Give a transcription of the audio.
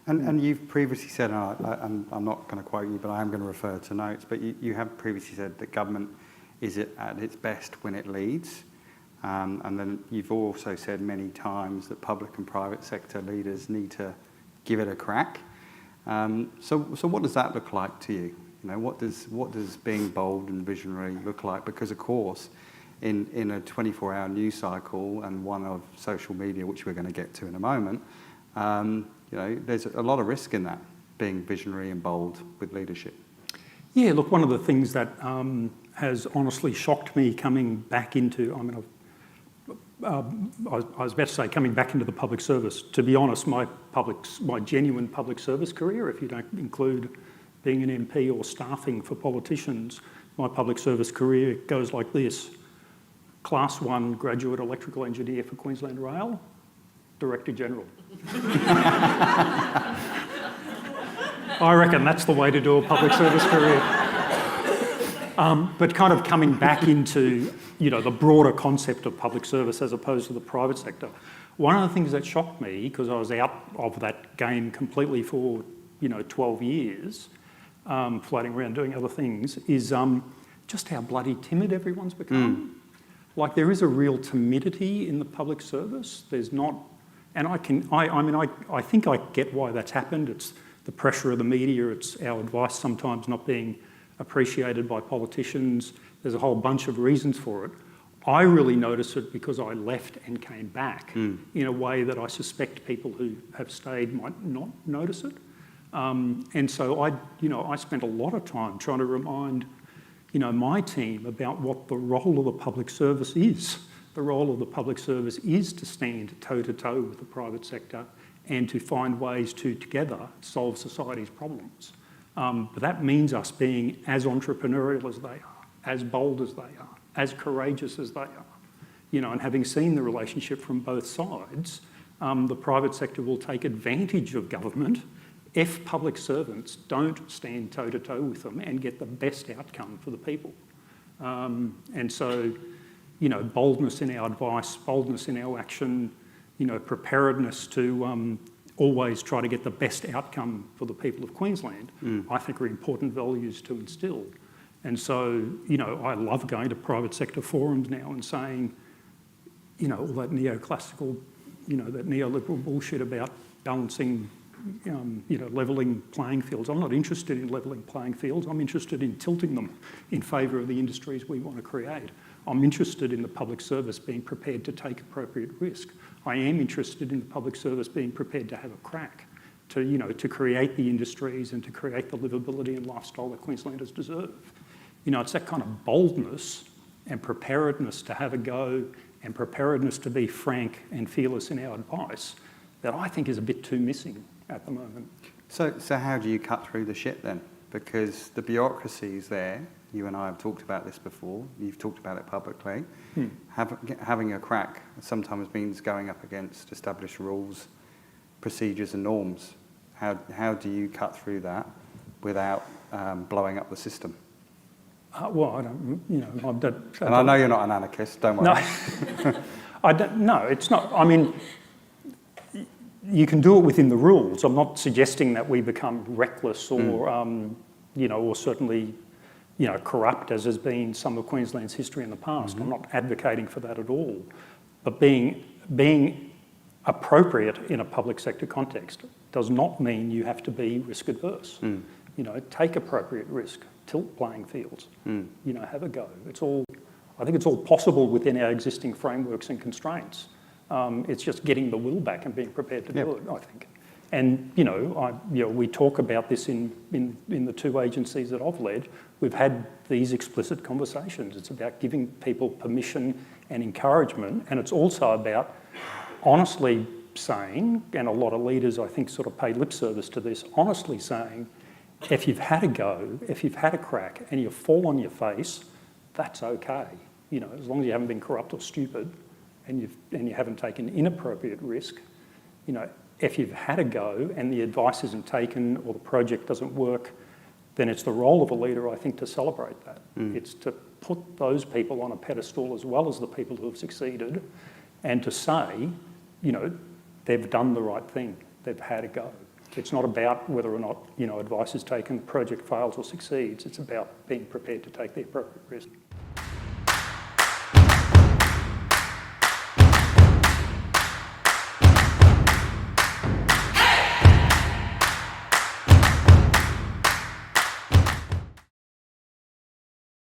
And you've previously said, and I'm not going to quote you, but I am going to refer to notes, but you have previously said that government is at its best when it leads. And then you've also said many times that public and private sector leaders need to give it a crack. So what does that look like to you? You know, what does being bold and visionary look like? Because of course, in a 24-hour news cycle and one of social media, which we're going to get to in a moment, you know, there's a lot of risk in that, being visionary and bold with leadership. Yeah, look, one of the things that has honestly shocked me coming back into, I was about to say coming back into the public service. To be honest, my genuine public service career, if you don't include being an MP or staffing for politicians, my public service career goes like this. Class 1 graduate electrical engineer for Queensland Rail, Director General. I reckon that's the way to do a public service career. But kind of coming back into, you know, the broader concept of public service as opposed to the private sector. One of the things that shocked me, because I was out of that game completely for, you know, 12 years, floating around doing other things, is just how bloody timid everyone's become. Like, there is a real timidity in the public service. There's not, and I think I get why that's happened. It's the pressure of the media, it's our advice sometimes not being appreciated by politicians. There's a whole bunch of reasons for it. I really notice it because I left and came back in a way that I suspect people who have stayed might not notice it. And so I spent a lot of time trying to remind, you know, my team about what the role of the public service is. The role of the public service is to stand toe-to-toe with the private sector and to find ways to, together, solve society's problems. But that means us being as entrepreneurial as they are, as bold as they are, as courageous as they are. You know, and having seen the relationship from both sides, the private sector will take advantage of government if public servants don't stand toe-to-toe with them and get the best outcome for the people. And so, you know, boldness in our advice, boldness in our action, you know, preparedness to always try to get the best outcome for the people of Queensland, I think are important values to instill. And so, you know, I love going to private sector forums now and saying, you know, all that neoclassical, you know, that neoliberal bullshit about balancing, you know, levelling playing fields. I'm not interested in levelling playing fields. I'm interested in tilting them in favour of the industries we want to create. I'm interested in the public service being prepared to take appropriate risk. I am interested in the public service being prepared to have a crack, to, you know, to create the industries and to create the livability and lifestyle that Queenslanders deserve. You know, it's that kind of boldness and preparedness to have a go and preparedness to be frank and fearless in our advice that I think is a bit too missing at the moment. So how do you cut through the shit then? Because the bureaucracy is there. You and I have talked about this before. You've talked about it publicly. Having a crack sometimes means going up against established rules, procedures and norms. How do you cut through that without blowing up the system? Well, I don't, you know... And I know you're not an anarchist, don't worry. No, no, it's not. I mean, you can do it within the rules. I'm not suggesting that we become reckless or, you know, or certainly, you know, corrupt, as has been some of Queensland's history in the past. I'm not advocating for that at all. But being appropriate in a public sector context does not mean you have to be risk adverse. You know, take appropriate risk, tilt playing fields, you know, have a go. I think it's all possible within our existing frameworks and constraints. It's just getting the will back and being prepared to do it, I think. And, you know, we talk about this in the two agencies that I've led. We've had these explicit conversations. It's about giving people permission and encouragement, and it's also about honestly saying, and a lot of leaders, I think, sort of pay lip service to this, honestly saying, if you've had a go, if you've had a crack and you fall on your face, that's okay. You know, as long as you haven't been corrupt or stupid and you haven't taken inappropriate risk, you know, if you've had a go and the advice isn't taken or the project doesn't work, then it's the role of a leader, I think, to celebrate that. It's to put those people on a pedestal as well as the people who have succeeded and to say, you know, they've done the right thing, they've had a go. It's not about whether or not, advice is taken, the project fails or succeeds. It's about being prepared to take the appropriate risk.